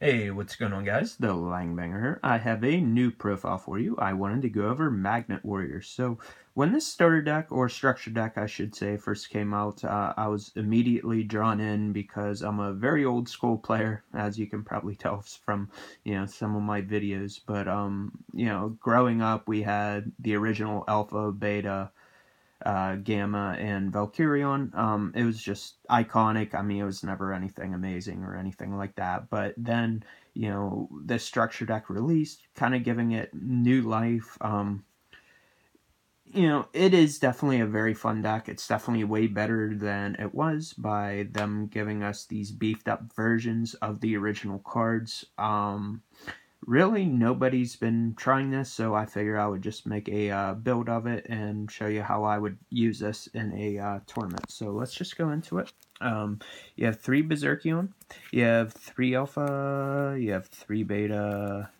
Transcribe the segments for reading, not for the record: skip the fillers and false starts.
Hey, what's going on, guys? The Langbanger here. I have a new profile for you. I wanted to go over Magnet Warriors. So when this starter deck, or structure deck I should say, first came out, I was immediately drawn in because I'm a very old school player, as you can probably tell from, some of my videos. But, growing up, we had the original Alpha, Beta, Gamma, and Valkyrion. It was just iconic. I mean, it was never anything amazing or anything like that. But then, the structure deck released, kind of giving it new life. It is definitely a very fun deck. It's definitely way better than it was by them giving us these beefed up versions of the original cards. Really, nobody's been trying this, so I figure I would just make a build of it and show you how I would use this in a tournament. So let's just go into it. You have 3 Berserkion, you have 3 Alpha, you have 3 Beta,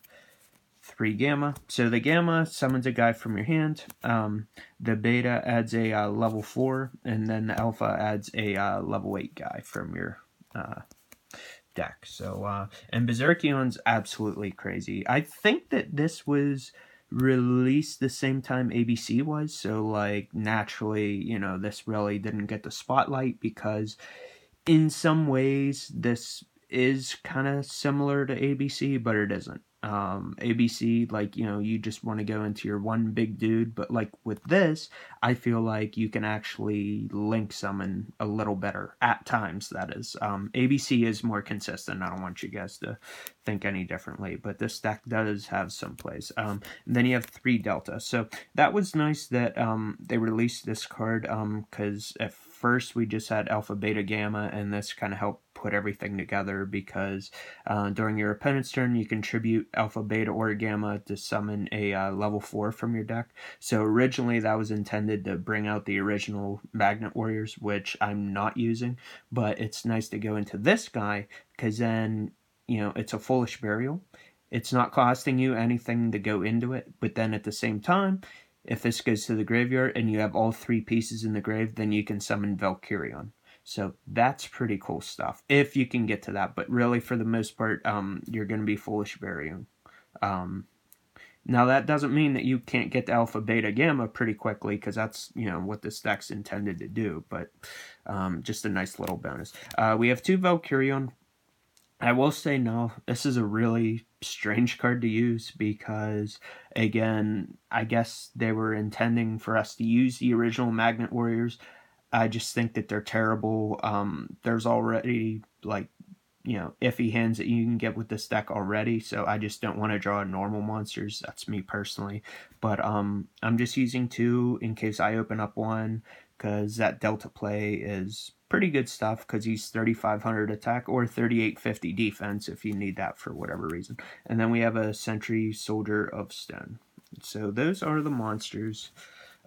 3 Gamma. So the Gamma summons a guy from your hand. The Beta adds a level 4, and then the Alpha adds a level 8 guy from your deck. So, and Berserkion's absolutely crazy. I think that this was released the same time ABC was, so like naturally, this really didn't get the spotlight because in some ways this is kind of similar to ABC, but it isn't. ABC, like, you just want to go into your one big dude, but like with this, I feel like you can actually link summon a little better at times. That is, ABC is more consistent. I don't want you guys to think any differently, but this deck does have some plays. And then you have 3 Delta, so that was nice that they released this card because at first we just had Alpha, Beta, Gamma, and this kind of helped put everything together because during your opponent's turn you contribute Alpha, Beta, or Gamma to summon a level 4 from your deck. So originally that was intended to bring out the original Magnet Warriors, which I'm not using, but it's nice to go into this guy because then, it's a Foolish Burial. It's not costing you anything to go into it, but then at the same time, if this goes to the graveyard and you have all 3 pieces in the grave, then you can summon Valkyrion. So that's pretty cool stuff, if you can get to that. But really, for the most part, you're going to be Foolish Burying. Now, that doesn't mean that you can't get to Alpha, Beta, Gamma pretty quickly, because that's, what this deck's intended to do. But just a nice little bonus. We have 2 Valkyrion. I will say no, this is a really strange card to use because, again, I guess they were intending for us to use the original Magnet Warriors. I just think that they're terrible. There's already, like, iffy hands that you can get with this deck already, so I just don't want to draw normal monsters. That's me personally. But I'm just using 2 in case I open up one, because that Delta play is pretty good stuff because he's 3,500 attack or 3,850 defense if you need that for whatever reason. And then we have a Sentry Soldier of Stone. So those are the monsters.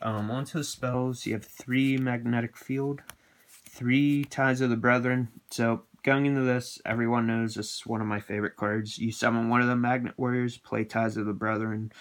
Onto the spells, you have 3 Magnetic Field, 3 Ties of the Brethren. So going into this, everyone knows this is one of my favorite cards. You summon one of the Magnet Warriors, play Ties of the Brethren,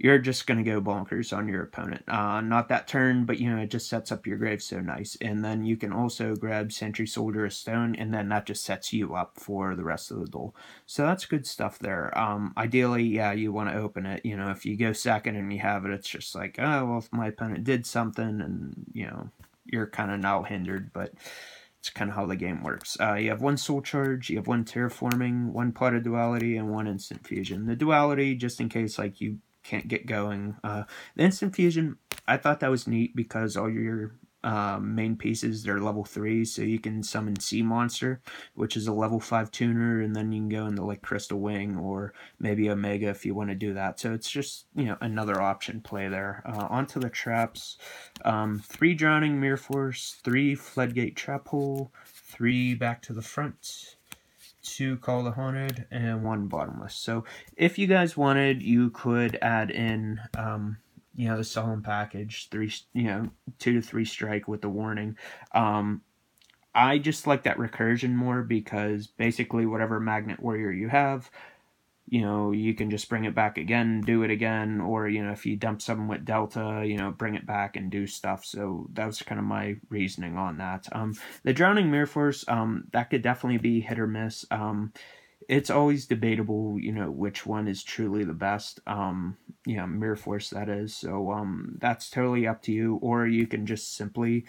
you're just going to go bonkers on your opponent. Not that turn, but, it just sets up your grave so nice. And then you can also grab Sentry Soldier of Stone, and then that just sets you up for the rest of the duel. So that's good stuff there. Ideally, yeah, you want to open it. If you go second and you have it, it's just like, oh, well, if my opponent did something, and, you're kind of now hindered, but it's kind of how the game works. You have 1 Soul Charge, you have 1 Terraforming, 1 Pot of Duality, and 1 Instant Fusion. The Duality, just in case, like, you can't get going. The Instant Fusion, I thought that was neat because all your main pieces, they're level 3, so you can summon Sea Monster, which is a level 5 tuner, and then you can go into like Crystal Wing or maybe Omega if you want to do that. So it's just, another option play there. Onto the traps. 3 Drowning Mirror Force, 3 Floodgate Trap Hole, 3 Back to the Front, 2 Call the Haunted, and 1 Bottomless. So if you guys wanted, you could add in, the Solemn Package, 3, 2 to 3 strike with the warning. I just like that recursion more because basically whatever Magnet Warrior you have, you can just bring it back again, do it again, or, if you dump something with Delta, bring it back and do stuff. So that was kind of my reasoning on that. The Drowning Mirror Force, that could definitely be hit or miss. it's always debatable, which one is truly the best. Mirror Force, that is. So that's totally up to you, or you can just simply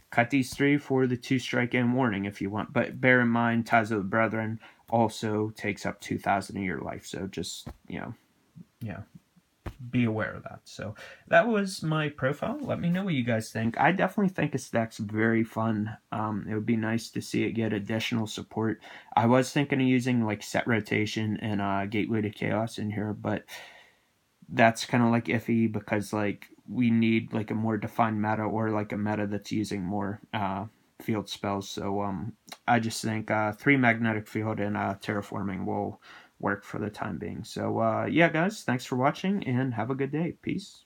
cut these three for the two strike and warning if you want. But bear in mind, Ties of the Brethren also takes up 2,000 of your life. So just, yeah, be aware of that. So that was my profile. Let me know what you guys think. I definitely think this deck's very fun. It would be nice to see it get additional support. I was thinking of using like set rotation and Gateway to Chaos in here, but that's kind of like iffy because like we need like a more defined meta, or like a meta that's using more field spells. So I just think 3 magnetic field and terraforming will work for the time being. So yeah, guys, thanks for watching and have a good day. Peace.